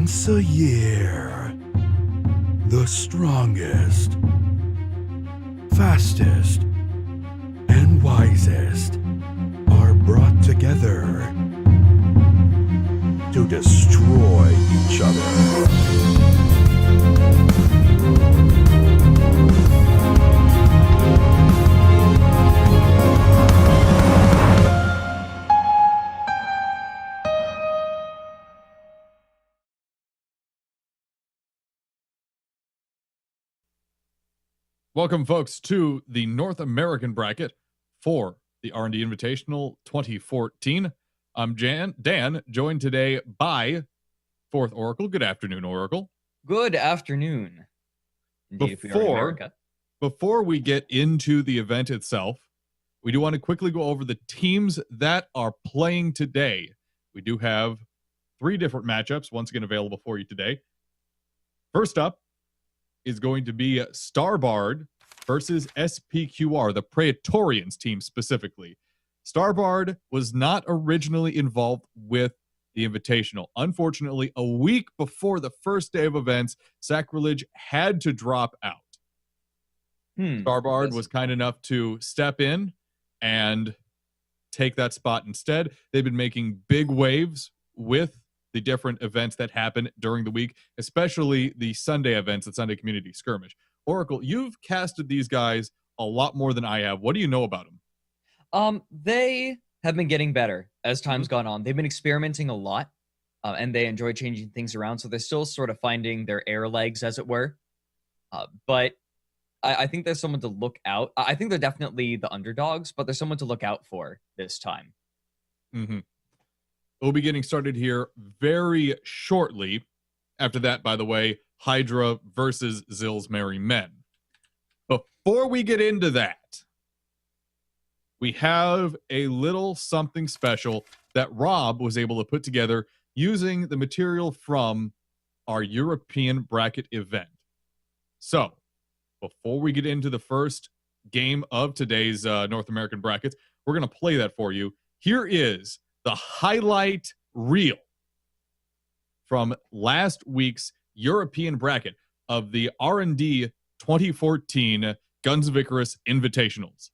Once a year, the strongest, fastest, and wisest are brought together to destroy each other. Welcome, folks, to the North American bracket for the R&D Invitational 2014. I'm Dan, joined today by Fourth Oracle. Good afternoon, Oracle. Good afternoon. Indeed, if we are in America. Before we get into the event itself, we do want to quickly go over the teams that are playing today. We do have 3 different matchups once again available for you today. First up is going to be StarBard versus SPQR, the Praetorians team specifically. StarBard was not originally involved with the Invitational. Unfortunately, a week before the first day of events, Sacrilege had to drop out. StarBard was kind enough to step in and take that spot instead. They've been making big waves with the different events that happen during the week, especially the Sunday events at Sunday Community Skirmish. Oracle, you've casted these guys a lot more than I have. What do you know about them? They have been getting better as time's gone on. They've been experimenting a lot, and they enjoy changing things around, so they're still sort of finding their air legs, as it were. But I think there's someone to look out. I think they're definitely the underdogs, but there's someone to look out for this time. We'll be getting started here very shortly. After that, by the way, Hydra versus Zill's Merry Men. Before we get into that, we have a little something special that Rob was able to put together using the material from our European bracket event. So, before we get into the first game of today's North American brackets, we're going to play that for you. Here is the highlight reel from last week's European bracket of the R&D 2014 Guns of Icarus Invitationals.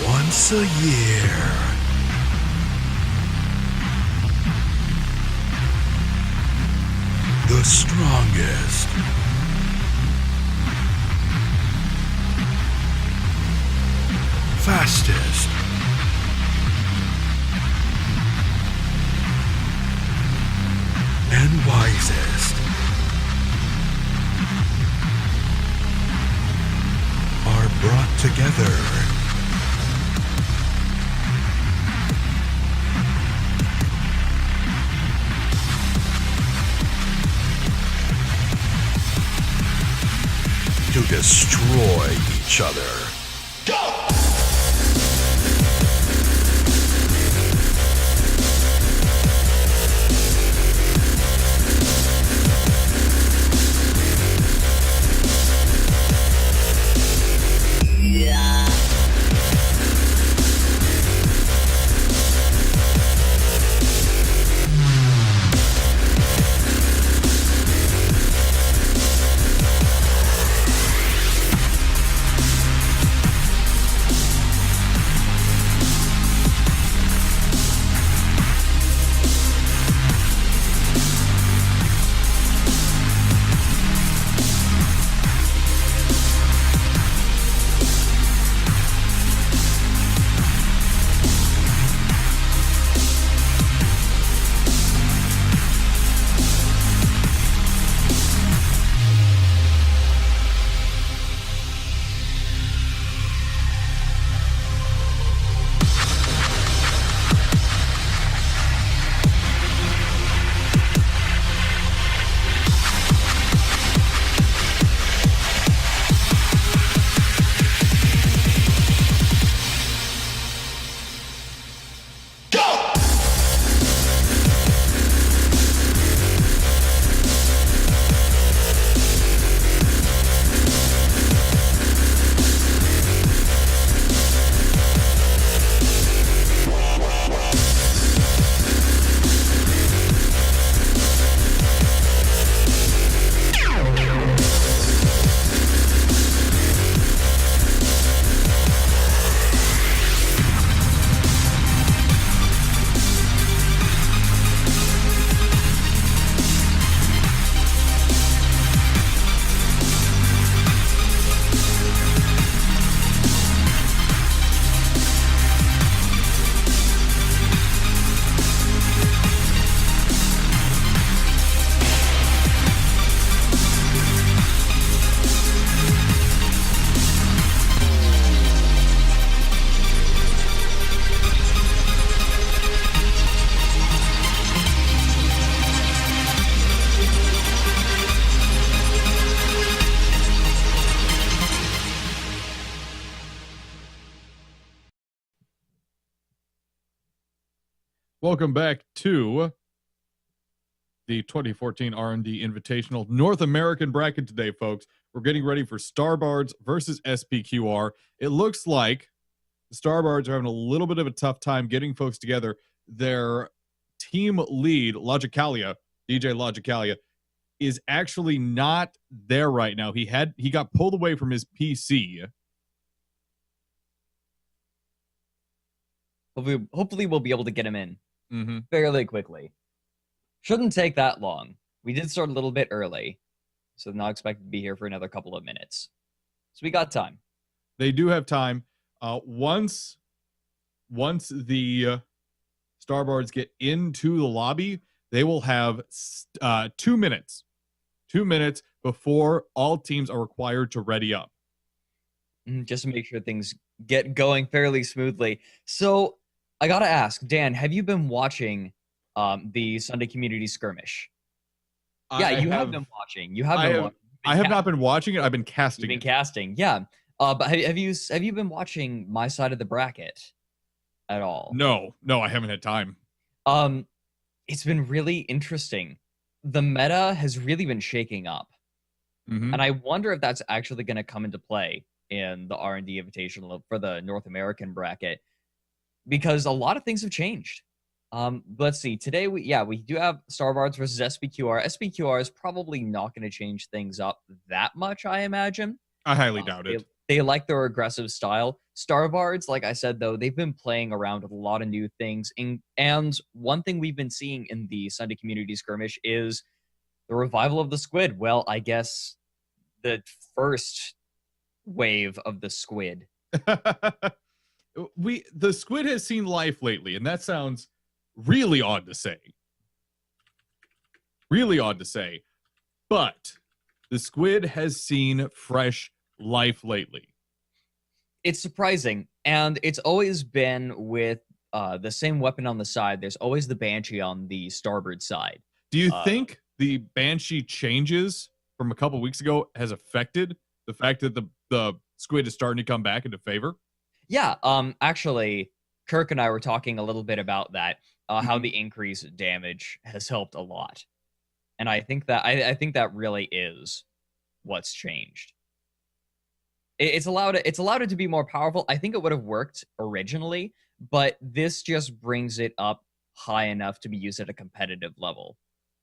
Once a year, the strongest, fastest, and wisest are brought together to destroy each other. Go! Welcome back to the 2014 R&D Invitational North American bracket today, folks. We're getting ready for StarBards versus SPQR. It looks like the StarBards are having a little bit of a tough time getting folks together. Their team lead, Logicalia, DJ Logicalia, is actually not there right now. He got pulled away from his PC. Hopefully we'll be able to get him in Mm-hmm. fairly quickly. Shouldn't take that long. We did start a little bit early, so not expected to be here for another couple of minutes. So we got time. They do have time. Once the StarBards get into the lobby, they will have 2 minutes. 2 minutes before all teams are required to ready up. Just to make sure things get going fairly smoothly. So I gotta ask, Dan, have you been watching the Sunday Community Skirmish? Yeah, you have been watching. You have been watching. I have not been watching it. I've been casting. You've been casting, yeah. But have you been watching my side of the bracket at all? No, I haven't had time. It's been really interesting. The meta has really been shaking up, and I wonder if that's actually going to come into play in the R&D Invitational for the North American bracket, because a lot of things have changed. Let's see. Today we do have StarBards versus SPQR. SPQR is probably not going to change things up that much, I imagine. I highly doubt it. They like their aggressive style. StarBards, like I said, though, they've been playing around with a lot of new things. And one thing we've been seeing in the Sunday Community Skirmish is the revival of the squid. Well, I guess the first wave of the squid. The squid has seen life lately, and that sounds really odd to say. Really odd to say. But the squid has seen fresh life lately. It's surprising, and it's always been with the same weapon on the side. There's always the Banshee on the starboard side. Do you think the Banshee changes from a couple weeks ago has affected the fact that the squid is starting to come back into favor? Yeah, actually, Kirk and I were talking a little bit about that, how the increased damage has helped a lot. And I think that really is what's changed. It's allowed it to be more powerful. I think it would have worked originally, but this just brings it up high enough to be used at a competitive level.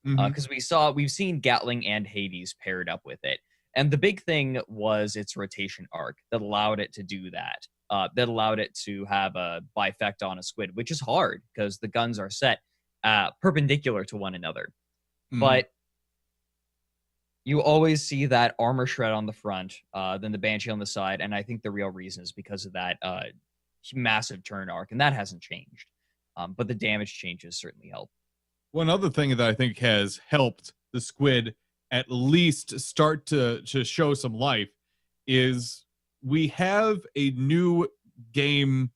Because we've seen Gatling and Hades paired up with it. And the big thing was its rotation arc that allowed it to do that. That allowed it to have a bifect on a squid, which is hard because the guns are set perpendicular to one another. But you always see that armor shred on the front, then the Banshee on the side, and I think the real reason is because of that massive turn arc, and that hasn't changed. But the damage changes certainly help. One other thing that I think has helped the squid at least start to show some life is we have a new game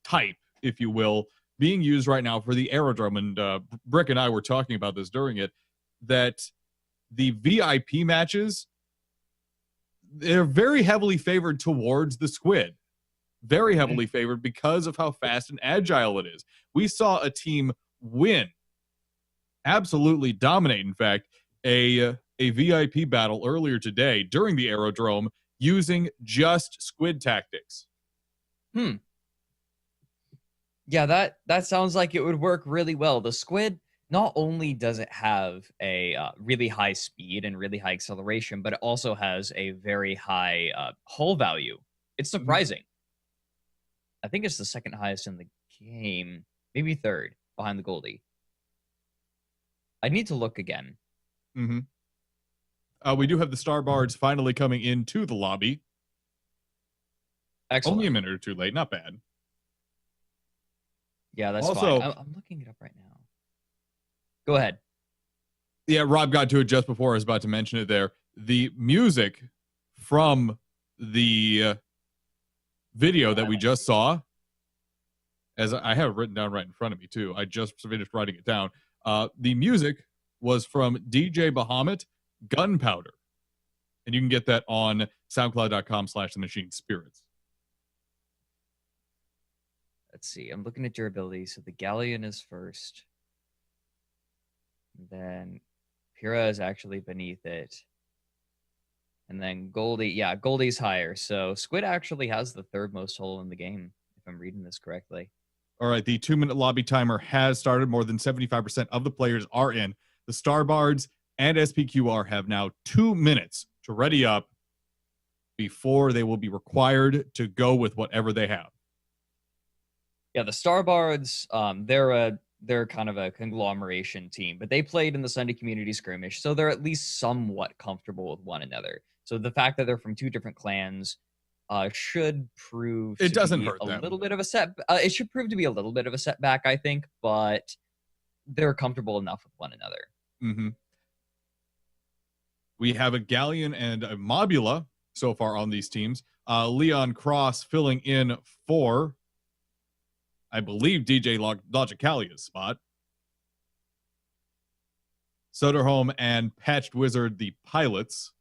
type, if you will, being used right now for the aerodrome. And Brick and I were talking about this during it, that the VIP matches, they're very heavily favored towards the squid. Very heavily favored because of how fast and agile it is. We saw a team win, absolutely dominate, in fact, a VIP battle earlier today during the aerodrome using just squid tactics. Yeah, that sounds like it would work really well. The squid, not only does it have a really high speed and really high acceleration, but it also has a very high hull value. It's surprising. I think it's the second highest in the game, maybe third behind the Goldie. I need to look again. We do have the StarBards finally coming into the lobby. Excellent. Only a minute or two late, not bad. Yeah, that's Also, fine. I'm looking it up right now. Go ahead. Yeah, Rob got to it just before I was about to mention it there. The music from the video that we just saw, as I have it written down right in front of me too. I just finished writing it down. The music was from DJ Bahamut, Gunpowder. And you can get that on soundcloud.com/themachine spirits. let's see. I'm looking at durability. So the Galleon is first. Then Pyrrha is actually beneath it. And then Goldie, yeah, Goldie's higher. So Squid actually has the third most hull in the game, if I'm reading this correctly. All right, the 2-minute lobby timer has started. More than 75% of the players are in. The StarBards and SPQR have now 2 minutes to ready up before they will be required to go with whatever they have. Yeah, the StarBards, they're kind of a conglomeration team, but they played in the Sunday community skirmish, so they're at least somewhat comfortable with one another. So the fact that they're from two different clans should prove It doesn't be hurt a them. little bit of a set. It should prove to be a little bit of a setback, I think, but they're comfortable enough with one another. Mm-hmm. We have a Galleon and a Mobula so far on these teams. Leon Cross filling in for, I believe, DJ Logicalia's spot. Soderholm and Patched Wizard, the pilots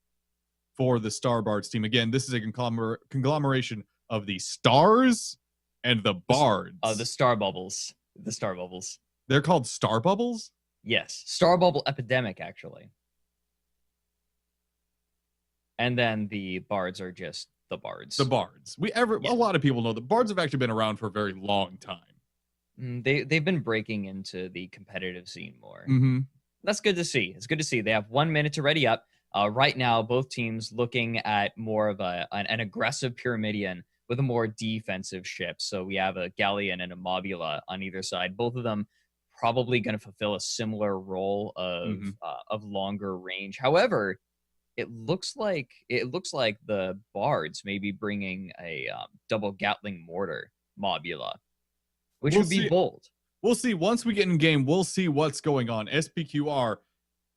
for the StarBards team. Again, this is a conglomeration of the Stars and the Bards. The Star Bubbles. The Star Bubbles. They're called Star Bubbles? Yes. Star Bubble Epidemic, actually. And then the Bards are just the Bards. The Bards. A lot of people know the Bards have actually been around for a very long time. They've been breaking into the competitive scene more. Mm-hmm. That's good to see. It's good to see. They have 1 minute to ready up. Right now, both teams looking at more of an aggressive Pyramidian with a more defensive ship. So we have a Galleon and a Mobula on either side. Both of them probably going to fulfill a similar role of longer range. However, it looks like the Bards may be bringing a double Gatling mortar Mobula, which would be bold. We'll see. Once we get in game, we'll see what's going on. SPQR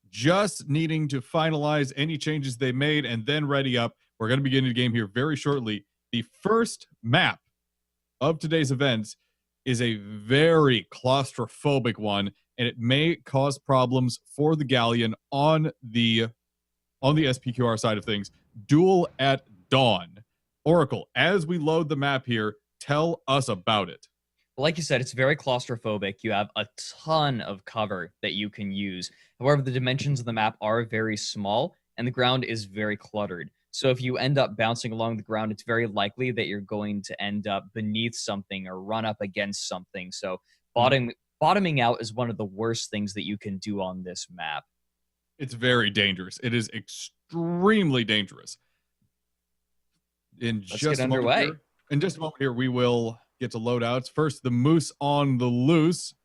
just needing to finalize any changes they made and then ready up. We're going to begin the game here very shortly. The first map of today's events is a very claustrophobic one, and it may cause problems for the Galleon on the SPQR side of things. Duel at Dawn. Oracle, as we load the map here, tell us about it. Like you said, it's very claustrophobic. You have a ton of cover that you can use. However, the dimensions of the map are very small, and the ground is very cluttered. So if you end up bouncing along the ground, it's very likely that you're going to end up beneath something or run up against something. So bottoming out is one of the worst things that you can do on this map. It's very dangerous. It is extremely dangerous. Let's get underway. In just a moment here, we will get to loadouts. First, the Moose on the Loose.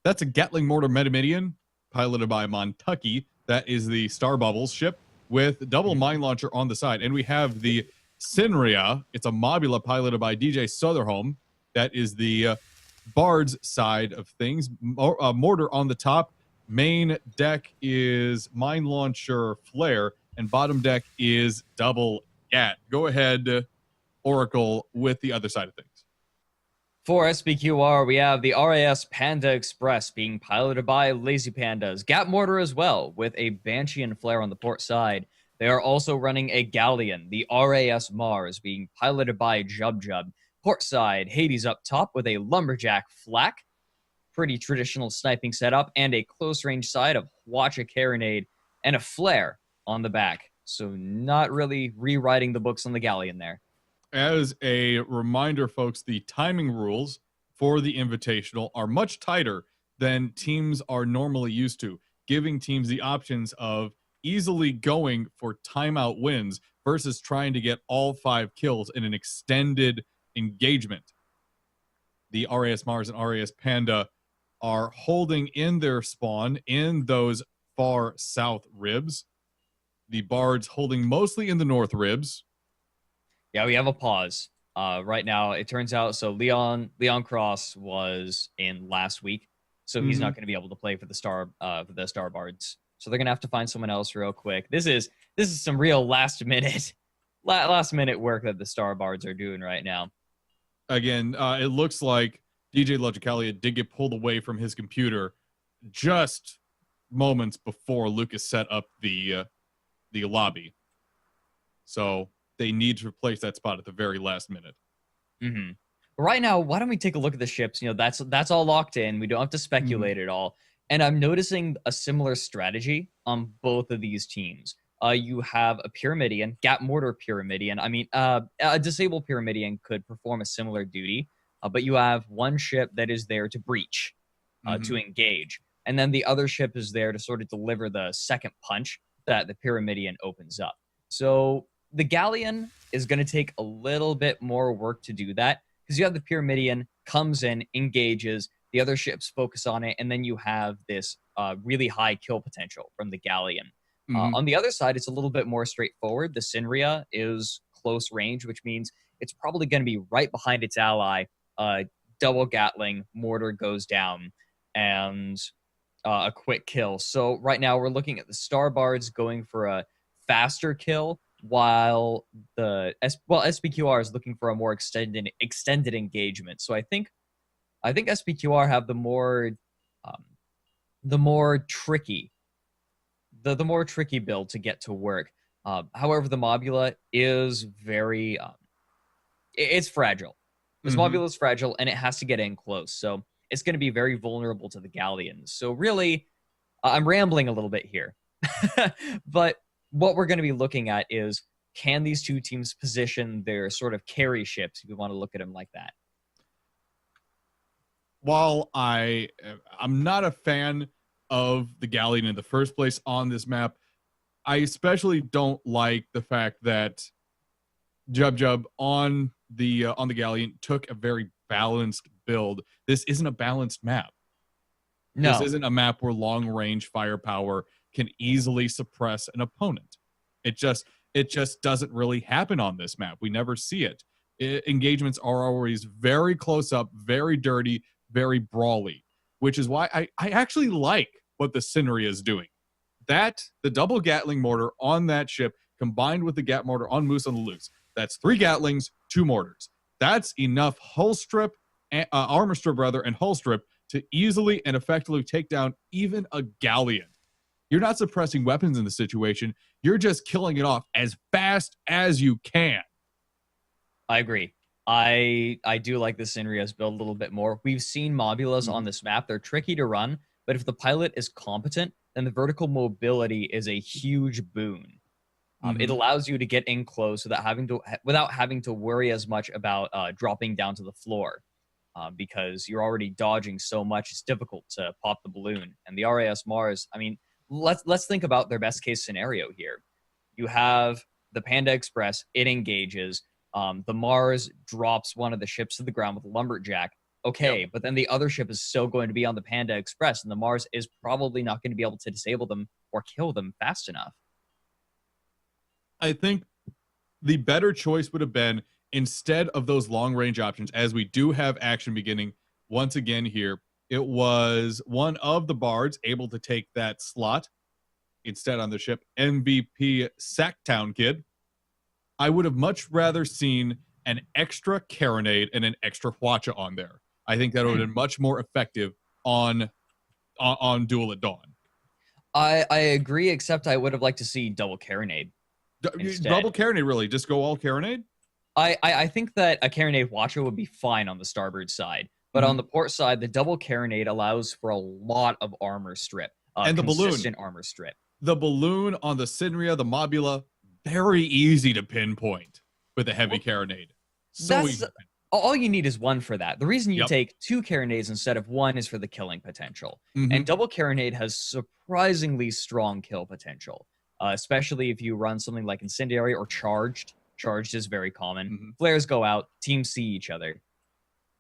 That's a Gatling Mortar Metamidian piloted by Montucky. That is the Star Bubbles ship with double mine launcher on the side. And we have the Sinria. It's a Mobula piloted by DJ Soderholm. That is the Bards side of things. Mortar on the top. Main deck is mine launcher flare, and bottom deck is double gat. Go ahead, Oracle, with the other side of things. For SPQR, we have the RAS Panda Express being piloted by Lazy Pandas. Gat Mortar as well, with a Banshee and Flare on the port side. They are also running a Galleon, the RAS Mars, being piloted by Jub Jub. Port side, Hades up top with a Lumberjack Flak. Pretty traditional sniping setup, and a close range side of Hwacha Carronade and a Flare on the back. So not really rewriting the books on the Galleon there. As a reminder, folks, the timing rules for the Invitational are much tighter than teams are normally used to, giving teams the options of easily going for timeout wins versus trying to get all 5 kills in an extended engagement. The RAS Mars and RAS Panda are holding in their spawn in those far south ribs. The Bards holding mostly in the north ribs. Yeah, we have a pause. Right now, it turns out, so Leon Cross was in last week, so he's not going to be able to play for the StarBards. So they're going to have to find someone else real quick. This is some real last minute work that the StarBards are doing right now. Again, it looks like DJ Logicalia did get pulled away from his computer just moments before Lucas set up the lobby. So they need to replace that spot at the very last minute. right now, why don't we take a look at the ships? That's all locked in. We don't have to speculate at all. And I'm noticing a similar strategy on both of these teams. You have a Pyramidian, Gat Mortar Pyramidian. I mean, a disabled Pyramidian could perform a similar duty, but you have one ship that is there to breach, to engage. And then the other ship is there to sort of deliver the second punch that the Pyramidian opens up. So the Galleon is going to take a little bit more work to do that, because you have the Pyramidian comes in, engages, the other ships focus on it, and then you have this really high kill potential from the Galleon. On the other side, it's a little bit more straightforward. The Synria is close range, which means it's probably going to be right behind its ally. Double Gatling, mortar goes down, and a quick kill. So right now we're looking at the StarBards going for a faster kill, while the SPQR is looking for a more extended engagement. So I think SPQR have the more tricky build to get to work. However, the Mobula is very it's fragile. This Mobula is fragile, and it has to get in close. So it's going to be very vulnerable to the Galleons. So really, I'm rambling a little bit here. But what we're going to be looking at is, can these two teams position their sort of carry ships, if you want to look at them like that? While I'm not a fan of the Galleon in the first place on this map, I especially don't like the fact that Jub on the Galleon took a very balanced build. This isn't a balanced map. No. This isn't a map where long-range firepower can easily suppress an opponent. It just doesn't really happen on this map. We never see it. Engagements are always very close up, very dirty, very brawly, which is why I actually like what the Synria is doing. The double Gatling mortar on that ship combined with the Gat mortar on Moose on the Loose. That's 3 Gatlings, 2 mortars. That's enough hull strip, armor strip rather, and hull strip to easily and effectively take down even a Galleon. You're not suppressing weapons in the situation. You're just killing it off as fast as you can. I agree. I do like the Synria's build a little bit more. We've seen Mobulas on this map. They're tricky to run, but if the pilot is competent, then the vertical mobility is a huge boon. It allows you to get in close without having to worry as much about dropping down to the floor, because you're already dodging so much. It's difficult to pop the balloon. And the RAS Mars, I mean, let's think about their best case scenario here. You have the Panda Express, it engages. The Mars drops one of the ships to the ground with a lumberjack. Okay, but then the other ship is still going to be on the Panda Express, and the Mars is probably not going to be able to disable them or kill them fast enough. I think the better choice would have been, instead of those long-range options, as we do have action beginning once again here, it was one of the Bards able to take that slot instead on the ship, MVP Sacktown Kid. I would have much rather seen an extra Carronade and an extra Hwacha on there. I think that would have been much more effective on Duel at Dawn. I agree, except I would have liked to see double Carronade. Double Carronade, really? Just go all Carronade? I think that a Carronade Hwacha would be fine on the starboard side, but on the port side, the double Carronade allows for a lot of armor strip. And the balloon. Consistent armor strip. The balloon on the Synria, the Mobula, very easy to pinpoint with a heavy Carronade. So easy. All you need is one for that. The reason you take 2 Carronades instead of 1 is for the killing potential. And double Carronade has surprisingly strong kill potential, especially if you run something like Incendiary or Charged. Charged is very common. Flares go out, teams see each other.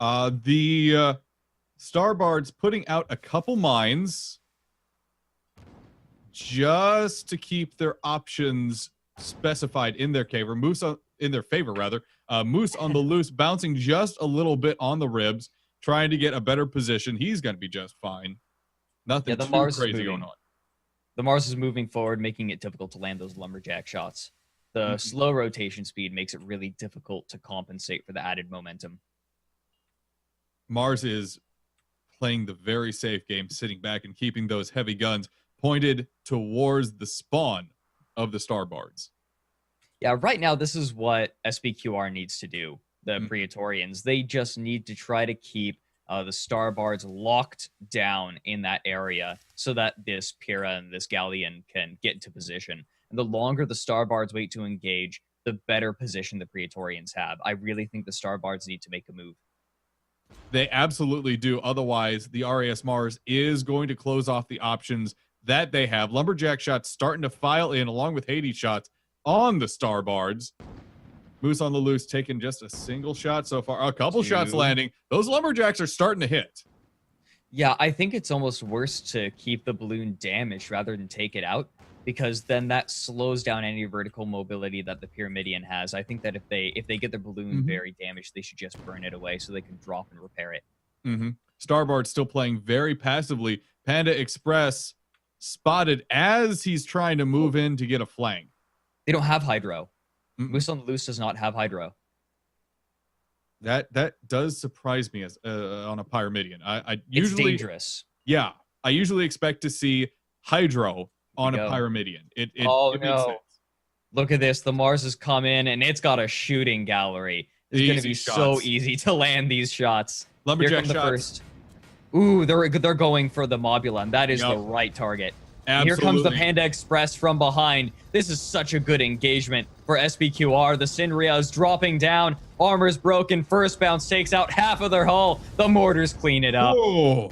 The StarBards putting out a couple mines just to keep their options specified in their favor. In their favor, rather. Moose on the Loose, bouncing just a little bit on the ribs, trying to get a better position. He's going to be just fine. Nothing too crazy going on. The Mars is moving forward, making it difficult to land those lumberjack shots. The slow rotation speed makes it really difficult to compensate for the added momentum. Mars is playing the very safe game, sitting back and keeping those heavy guns pointed towards the spawn of the StarBards. Yeah, right now, this is what SPQR needs to do. the Praetorians. They just need to try to keep the StarBards locked down in that area so that this Pyrrha and this Galleon can get into position. And the longer the StarBards wait to engage, the better position the Praetorians have. I really think the StarBards need to make a move. They absolutely do. Otherwise, the RAS Mars is going to close off the options that they have. Lumberjack shots starting to file in along with Hades shots on the StarBards. Moose on the loose taking just a single shot so far. A couple shots landing. Those Lumberjacks are starting to hit. Yeah, I think it's almost worse to keep the balloon damaged rather than take it out, because then that slows down any vertical mobility that the Pyramidion has. I think that if they get their balloon very damaged, they should just burn it away so they can drop and repair it. StarBard still playing very passively. Panda Express spotted as he's trying to move in to get a flank. They don't have Hydro. Moose on the Loose does not have Hydro. That does surprise me as on a Pyramidion. I It's usually dangerous. Yeah, I usually expect to see Hydro on a Pyramidion. It makes sense. Look at this. The Mars has come in, and it's got a shooting gallery. It's going to be so easy to land these shots. Lumberjack Here come shots. the first. Ooh, they're going for the Mobula, and that is the right target. Absolutely. Here comes the Panda Express from behind. This is such a good engagement for SBQR. The Sinria is dropping down. Armor's broken. First bounce takes out half of their hull. The mortars clean it up. Oh,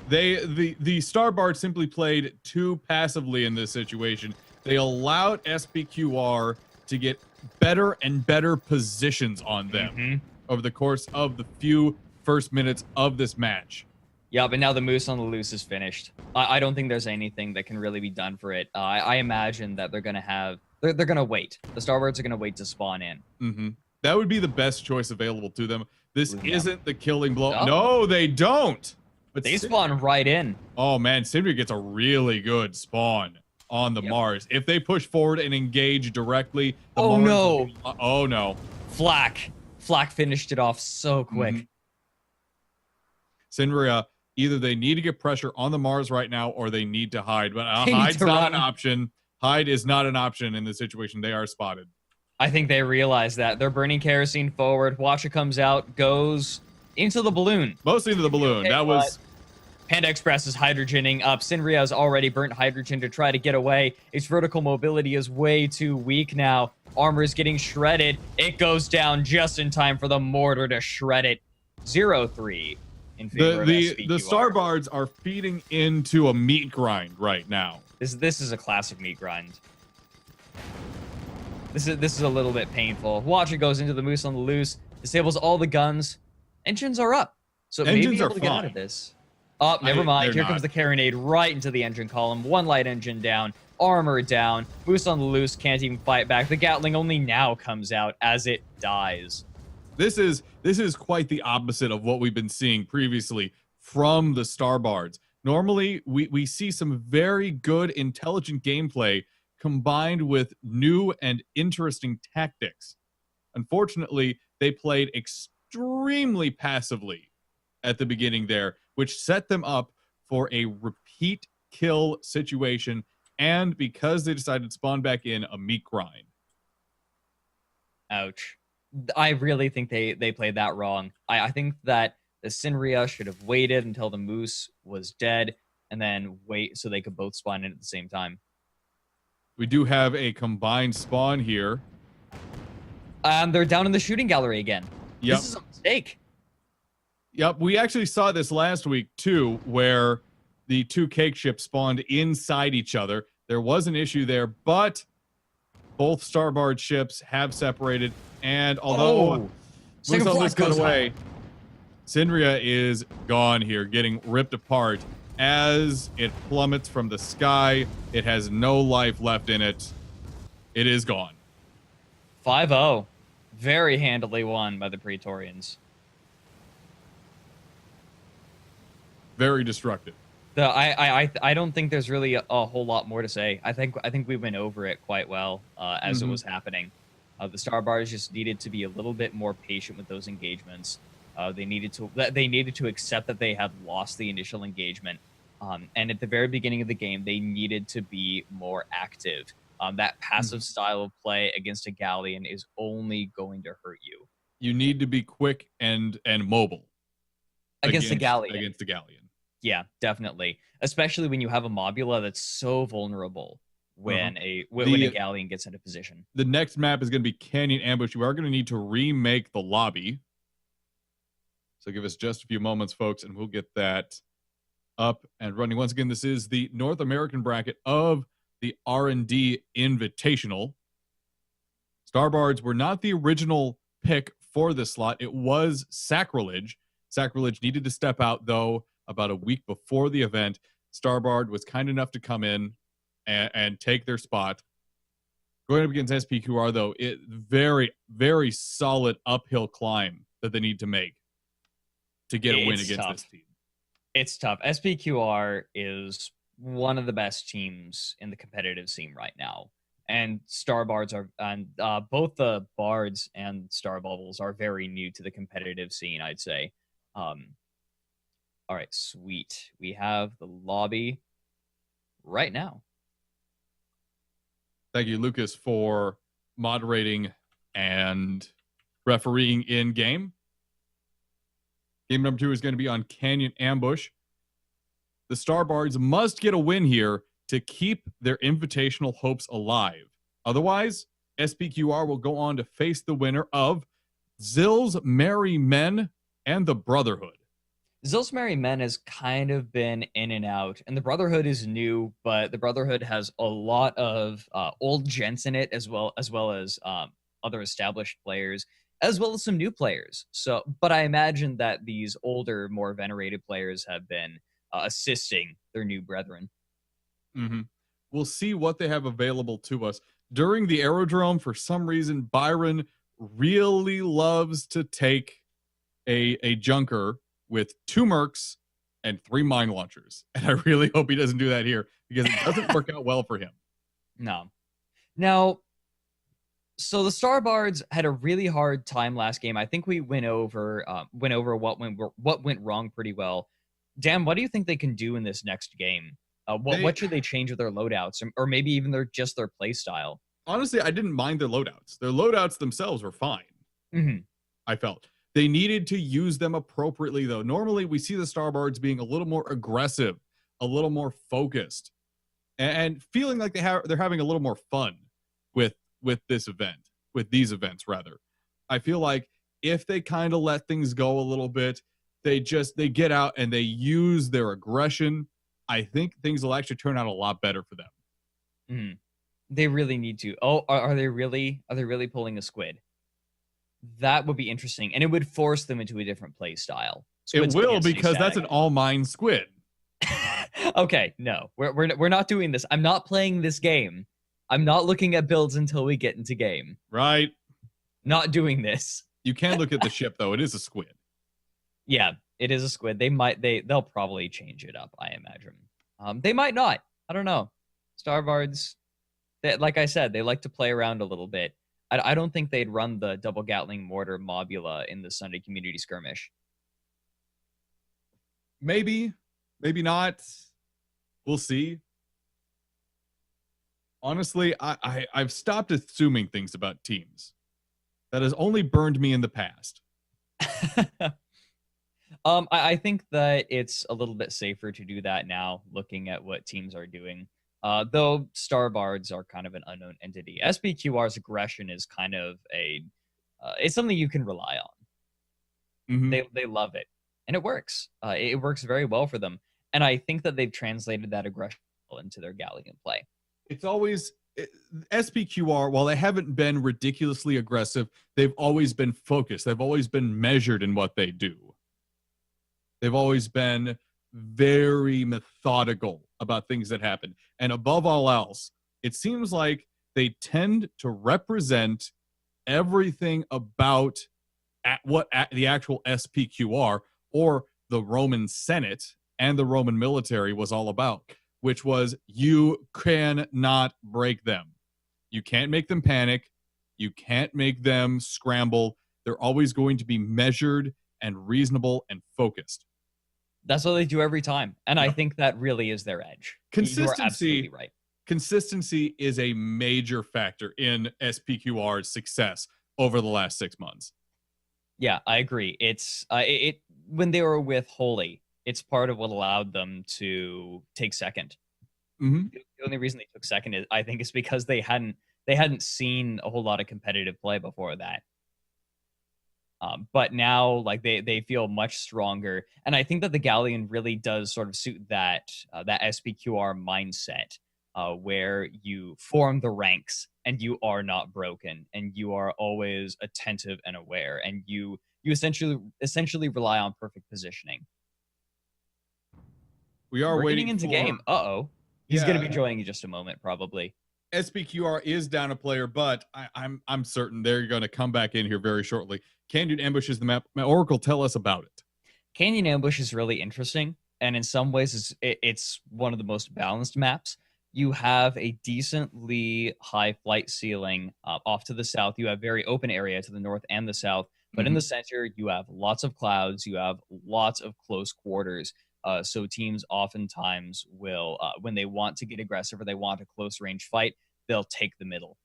the StarBard simply played too passively in this situation. They allowed SBQR to get better and better positions on them over the course of the few first minutes of this match. Yeah, but now the Moose on the Loose is finished. I don't think there's anything that can really be done for it. I imagine that they're gonna wait. The StarBards are gonna wait to spawn in. That would be the best choice available to them. This isn't the killing blow. No, they don't. But they spawn right in. Oh man, Sindri gets a really good spawn on the Mars. If they push forward and engage directly, the Mars oh no. Flak finished it off so quick. Sindria, either they need to get pressure on the Mars right now or they need to hide. But hide's not an option. Hide is not an option in this situation. They are spotted. I think they realize that. They're burning kerosene forward. Watcher comes out, goes into the balloon. Mostly into the balloon. That was... Panda Express is hydrogening up. Sinria has already burnt hydrogen to try to get away. Its vertical mobility is way too weak now. Armor is getting shredded. It goes down just in time for the mortar to shred it. 0-3 in favor of SBQR. The StarBards are feeding into a meat grind right now. This is a classic meat grind. This is a little bit painful. Watcher goes into the Moose on the Loose, disables all the guns. Engines are up, so maybe able to get out of this. Oh, never mind. Here comes the carronade right into the engine column. One light engine down, armor down. Moose on the Loose can't even fight back. The Gatling only now comes out as it dies. This is quite the opposite of what we've been seeing previously from the StarBards. Normally, we see some very good, intelligent gameplay combined with new and interesting tactics. Unfortunately, they played extremely passively at the beginning there, which set them up for a repeat kill situation, and because they decided to spawn back in, a meat grind. Ouch. I really think they played that wrong. I think that the Sinria should have waited until the Moose was dead and then wait so they could both spawn in at the same time. We do have a combined spawn here. They're down in the shooting gallery again. Yep. This is a mistake. Yep, we actually saw this last week too, where the two cake ships spawned inside each other. There was an issue there, but both StarBard ships have separated, and although Second Flight got goes away, Sindria is gone here, getting ripped apart as it plummets from the sky. It has no life left in it. It is gone. 5-0. Very handily won by the Praetorians. Very destructive. I don't think there's really a whole lot more to say. I think we went over it quite well as it was happening. The StarBards just needed to be a little bit more patient with those engagements. They needed to accept that they had lost the initial engagement. And at the very beginning of the game, they needed to be more active. That passive style of play against a Galleon is only going to hurt you. You need to be quick and mobile Against the Galleon. Against the Galleon. Yeah, definitely. Especially when you have a Mobula that's so vulnerable when when a Galleon gets into position. The next map is going to be Canyon Ambush. We are going to need to remake the lobby. So give us just a few moments, folks, and we'll get that up and running. Once again, this is the North American bracket of the R&D Invitational. StarBards were not the original pick for this slot. It was Sacrilege. Sacrilege needed to step out, though, about a week before the event. StarBard was kind enough to come in and take their spot. Going up against SPQR, though, it very, very solid uphill climb that they need to make to get a win against this team. It's tough. SPQR is one of the best teams in the competitive scene right now. And StarBards are, and both the Bards and Star Bubbles are very new to the competitive scene, I'd say. All right, sweet. We have the lobby right now. Thank you, Lucas, for moderating and refereeing in game. Game number 2 is going to be on Canyon Ambush. The StarBards must get a win here to keep their invitational hopes alive. Otherwise, SPQR will go on to face the winner of Zill's Merry Men and the Brotherhood. Zill's Merry Men has kind of been in and out, and the Brotherhood is new, but the Brotherhood has a lot of old gents in it, as well as other established players, as well as some new players. So, but I imagine that these older, more venerated players have been assisting their new brethren. Mm-hmm. We'll see what they have available to us. During the aerodrome, for some reason, Byron really loves to take a junker with 2 mercs and 3 mine launchers. And I really hope he doesn't do that here because it doesn't work out well for him. No. Now, so the StarBards had a really hard time last game. I think we went over what went wrong pretty well. Dan, what do you think they can do in this next game? What should they change with their loadouts, or maybe even their play style? Honestly, I didn't mind their loadouts. Their loadouts themselves were fine. Mm-hmm. I felt they needed to use them appropriately, though. Normally, we see the StarBards being a little more aggressive, a little more focused, and feeling like they're having a little more fun with this event, with these events rather. I feel like if they kind of let things go a little bit, they get out and they use their aggression, I think things will actually turn out a lot better for them. Mm-hmm. They really need to. Oh, are they really pulling a squid? That would be interesting, and it would force them into a different play style. Squids, it will, because that's an all-mine squid. Okay, no, we're not doing this. I'm not playing this game. I'm not looking at builds until we get into game. Right. Not doing this. You can look at the ship, though. It is a squid. Yeah, it is a squid. They'll probably change it up, I imagine. They might not. I don't know. StarBards, like I said, they like to play around a little bit. I don't think they'd run the double Gatling mortar Mobula in the Sunday community skirmish. Maybe not. We'll see. Honestly, I've stopped assuming things about teams. That has only burned me in the past. I think that it's a little bit safer to do that now, looking at what teams are doing. Though StarBards are kind of an unknown entity. SPQR's aggression is kind of it's something you can rely on. Mm-hmm. They love it, and it works. It works very well for them, and I think that they've translated that aggression into their Galleon play. It's always SPQR, while they haven't been ridiculously aggressive, they've always been focused. They've always been measured in what they do. They've always been very methodical about things that happen. And above all else, it seems like they tend to represent everything about what the actual SPQR or the Roman Senate and the Roman military was all about, which was you cannot break them. You can't make them panic. You can't make them scramble. They're always going to be measured and reasonable and focused. That's what they do every time. And I think that really is their edge. Consistency, you are absolutely right. Consistency is a major factor in SPQR's success over the last 6 months. Yeah, I agree. It's it when they were with Holy, it's part of what allowed them to take second. Mm-hmm. The only reason they took second is I think is because they hadn't seen a whole lot of competitive play before that. But now, like they feel much stronger, and I think that the Galleon really does sort of suit that SPQR mindset, where you form the ranks and you are not broken, and you are always attentive and aware, and you essentially rely on perfect positioning. We are We're waiting getting into for game. Uh-oh. He's gonna be Yeah. joining in just a moment, probably. SPQR is down a player, but I'm certain they're going to come back in here very shortly. Canyon Ambush is the map. Oracle, tell us about it. Canyon Ambush is really interesting, and in some ways, it's one of the most balanced maps. You have a decently high flight ceiling off to the south. You have very open area to the north and the south, but in the center, you have lots of clouds. You have lots of close quarters. So teams oftentimes will, when they want to get aggressive or they want a close range fight, they'll take the middle.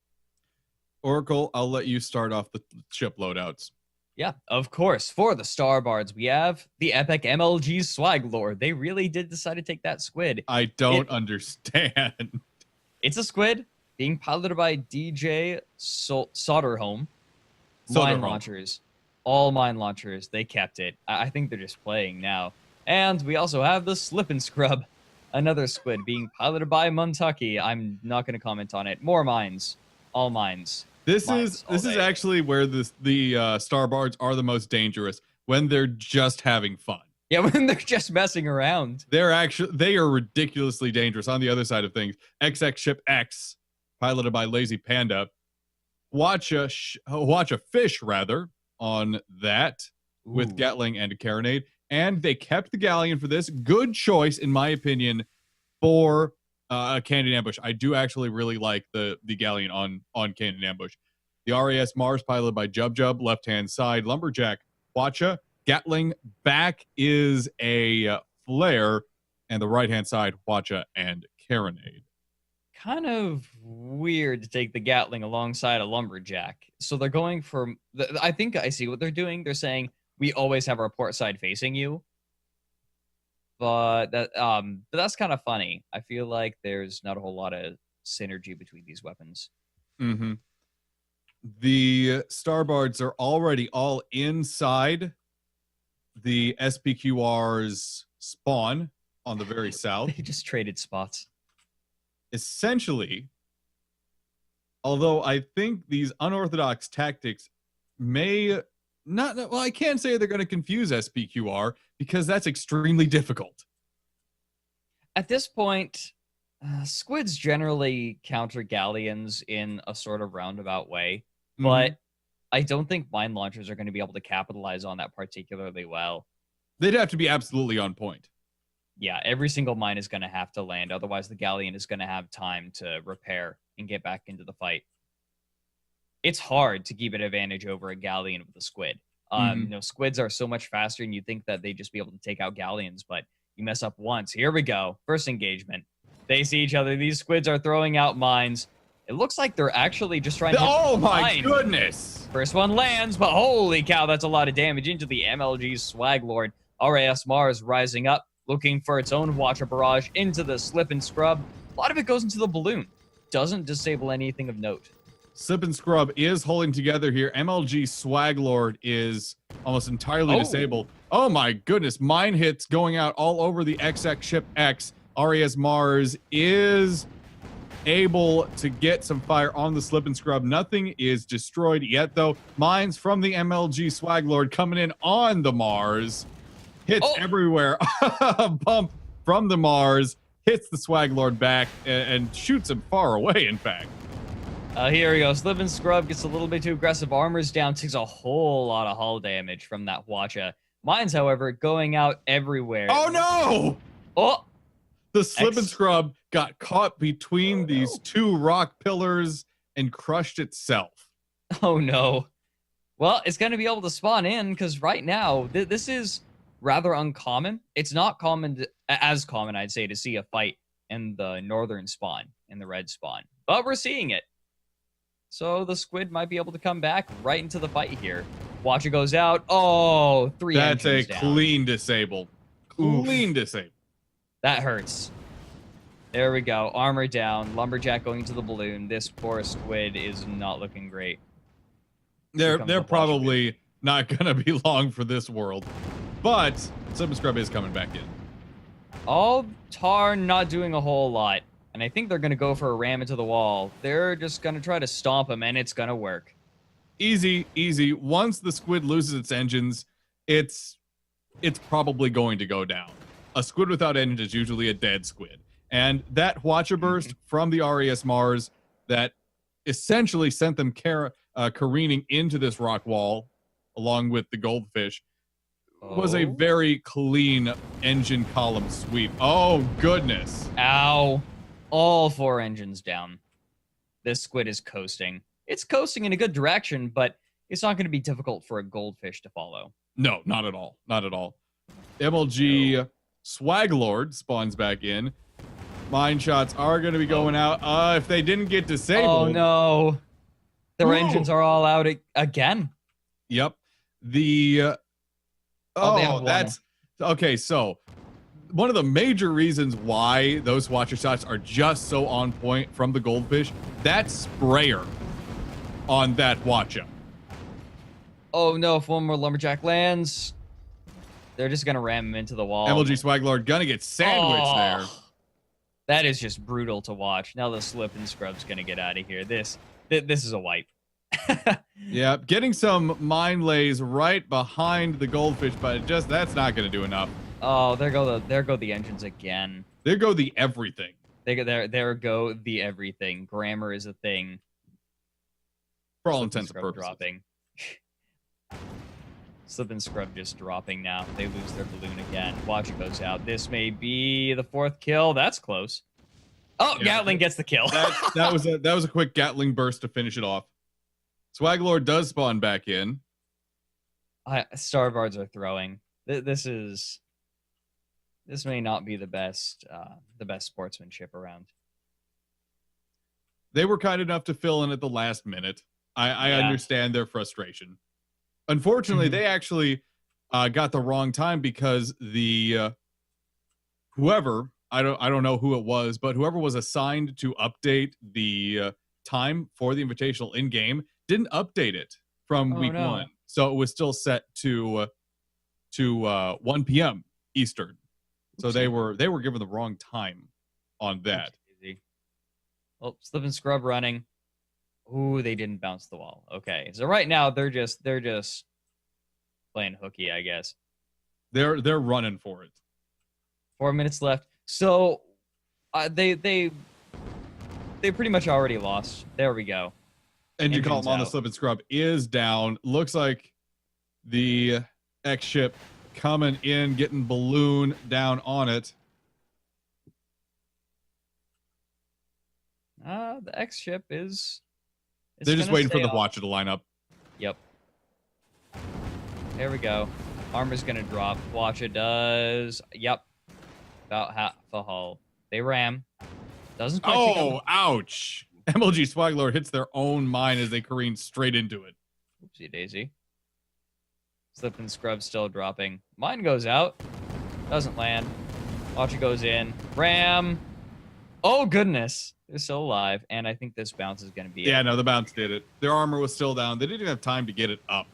Oracle, I'll let you start off the ship loadouts. Yeah, of course. For the StarBards, we have the epic MLG Swag Lord. They really did decide to take that squid. I don't understand. It's a squid being piloted by DJ Soderholm. Mine launchers. All mine launchers. They kept it. I think they're just playing now. And we also have the Slip and Scrub. Another squid being piloted by Montucky. I'm not going to comment on it. More mines. All mines. This is actually where the StarBards are the most dangerous, when they're just having fun. Yeah, when they're just messing around. They are ridiculously dangerous. On the other side of things, XX Ship X, piloted by Lazy Panda. Watch a fish rather on that. Ooh. With Gatling and a Carronade. And they kept the Galleon for this. Good choice, in my opinion, for a Canyon Ambush. I do actually really like the Galleon on Canyon Ambush. The RAS Mars, piloted by Jub, left-hand side. Lumberjack, Watcha. Gatling, back is a Flare. And the right-hand side, Watcha and Carronade. Kind of weird to take the Gatling alongside a Lumberjack. So they're going for... I think I see what they're doing. They're saying, we always have our port side facing you. But that's kind of funny. I feel like there's not a whole lot of synergy between these weapons. Mm-hmm. The StarBards are already all inside the SPQR's spawn on the very south. They just traded spots. Essentially, although I think these unorthodox tactics may not... Well, I can't say they're going to confuse SPQR, because that's extremely difficult. At this point, squids generally counter galleons in a sort of roundabout way, but I don't think mine launchers are going to be able to capitalize on that particularly well. They'd have to be absolutely on point. Yeah, every single mine is going to have to land, otherwise the galleon is going to have time to repair and get back into the fight. It's hard to keep an advantage over a galleon with a squid. Squids are so much faster, and you'd think that they'd just be able to take out galleons, but you mess up once. Here we go. First engagement. They see each other. These squids are throwing out mines. It looks like they're actually just trying to... Oh, my goodness! First one lands, but holy cow, that's a lot of damage into the MLG Swag Lord. RAS Mars rising up, looking for its own Watcher barrage into the Slip and Scrub. A lot of it goes into the balloon. Doesn't disable anything of note. Slip and Scrub is holding together here. MLG Swag Lord is almost entirely disabled. Oh my goodness. Mine hits going out all over the XX Ship X. RAS Mars is able to get some fire on the Slip and Scrub. Nothing is destroyed yet, though. Mines from the MLG Swag Lord coming in on the Mars. Hits everywhere. A bump from the Mars. Hits the Swag Lord back and shoots him far away, in fact. Here we go. Slip and Scrub gets a little bit too aggressive. Armor's down, takes a whole lot of hull damage from that Watcha. Mines, however, going out everywhere. Oh, no! Oh! The Slip and Scrub got caught between these two rock pillars and crushed itself. Oh, no. Well, it's going to be able to spawn in, because right now, this is rather uncommon. It's not as common, I'd say, to see a fight in the northern spawn, in the red spawn. But we're seeing it. So the squid might be able to come back right into the fight here. Watcher goes out. Oh, three That's a engines down. clean disable. Clean disable. That hurts. There we go. Armor down. Lumberjack going to the balloon. This poor squid is not looking great. They're the probably not gonna be long for this world, but Slip and Scrub is coming back in. All Tar not doing a whole lot, and I think they're gonna go for a ram into the wall. They're just gonna try to stomp him, and it's gonna work. Easy, easy. Once the squid loses its engines, it's probably going to go down. A squid without engines is usually a dead squid. And that Watcher burst from the RAS Mars that essentially sent them careening into this rock wall along with the goldfish was a very clean engine column sweep. Oh, goodness. Ow. All 4 engines down. This squid is coasting. It's coasting in a good direction, but it's not going to be difficult for a goldfish to follow. No, not at all. Not at all. MLG Swaglord spawns back in. Mine shots are going to be going out. If they didn't get disabled. Oh, no. Their engines are all out again. Yep. That's okay. So one of the major reasons why those Watcher shots are just so on point from the goldfish, that sprayer on that Watcher. Oh no, if one more Lumberjack lands, they're just going to ram him into the wall. MLG Swaglord gonna get sandwiched there. That is just brutal to watch. Now the Slip and Scrub's going to get out of here. This is a wipe. Yeah, getting some mine lays right behind the goldfish, but that's not going to do enough. Oh, there go the engines again. There go the everything. There go the everything. Grammar is a thing. For all intents and purposes. Dropping. Slip and Scrub just dropping now. They lose their balloon again. Watcher goes out. This may be the 4th kill. That's close. Oh, yeah. Gatling gets the kill. that was a quick Gatling burst to finish it off. Swaglord does spawn back in. StarBards are throwing. This may not be the best sportsmanship around. They were kind enough to fill in at the last minute. I understand their frustration. Unfortunately, they actually got the wrong time because the whoever I don't know who it was, but whoever was assigned to update the time for the invitational in game didn't update it from week 1, so it was still set to 1 p.m. Eastern. So they were given the wrong time on that. Oh, Slip and Scrub running. Ooh, they didn't bounce the wall. Okay, so right now they're just playing hooky, I guess. They're running for it. 4 minutes left. So they pretty much already lost. There we go. Engine column on the Slip and Scrub is down. Looks like the X ship coming in, getting balloon down on it. The X ship is. They're just waiting for the Watcher to line up. Yep. There we go. Armor's gonna drop. Watcher does. Yep. About half a hull. They ram. Doesn't quite take out ouch. MLG Swaglord hits their own mine as they careen straight into it. Oopsie daisy. Slip and Scrub still dropping. Mine goes out. Doesn't land. Watcher goes in. Ram. Oh, goodness. They're still alive. And I think this bounce is going to be Yeah, no, the bounce did it. Their armor was still down. They didn't even have time to get it up.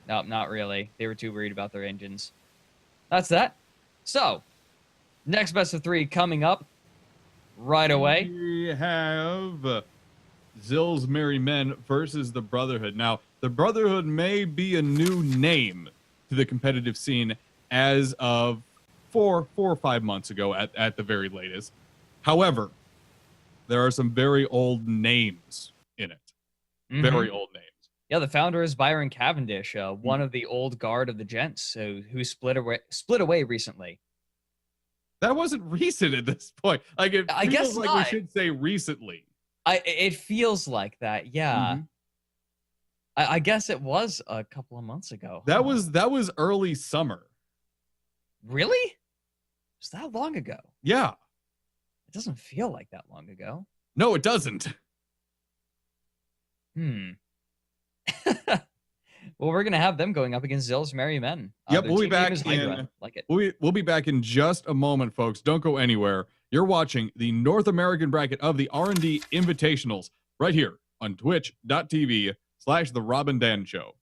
Nope, not really. They were too worried about their engines. That's that. So, next best of 3 coming up right away. We have Zill's Merry Men versus the Brotherhood. Now, the Brotherhood may be a new name to the competitive scene as of 4 or 5 months ago at the very latest. However, there are some very old names in it. Very old names. Yeah, the founder is Byron Cavendish, one of the old guard of the Gents, who split away recently. That wasn't recent at this point. Like it I feels guess like not. we should say recently. It feels like that, yeah. I guess it was a couple of months ago. That was early summer. Really? Was that long ago? Yeah. It doesn't feel like that long ago. No, it doesn't. Well, we're gonna have them going up against Zill's Merry Men. Yep, Their we'll be team name back is Hydra. in. Like it. We'll be back in just a moment, folks. Don't go anywhere. You're watching the North American bracket of the R&D Invitationals right here on twitch.tv/The Rob and Dan Show.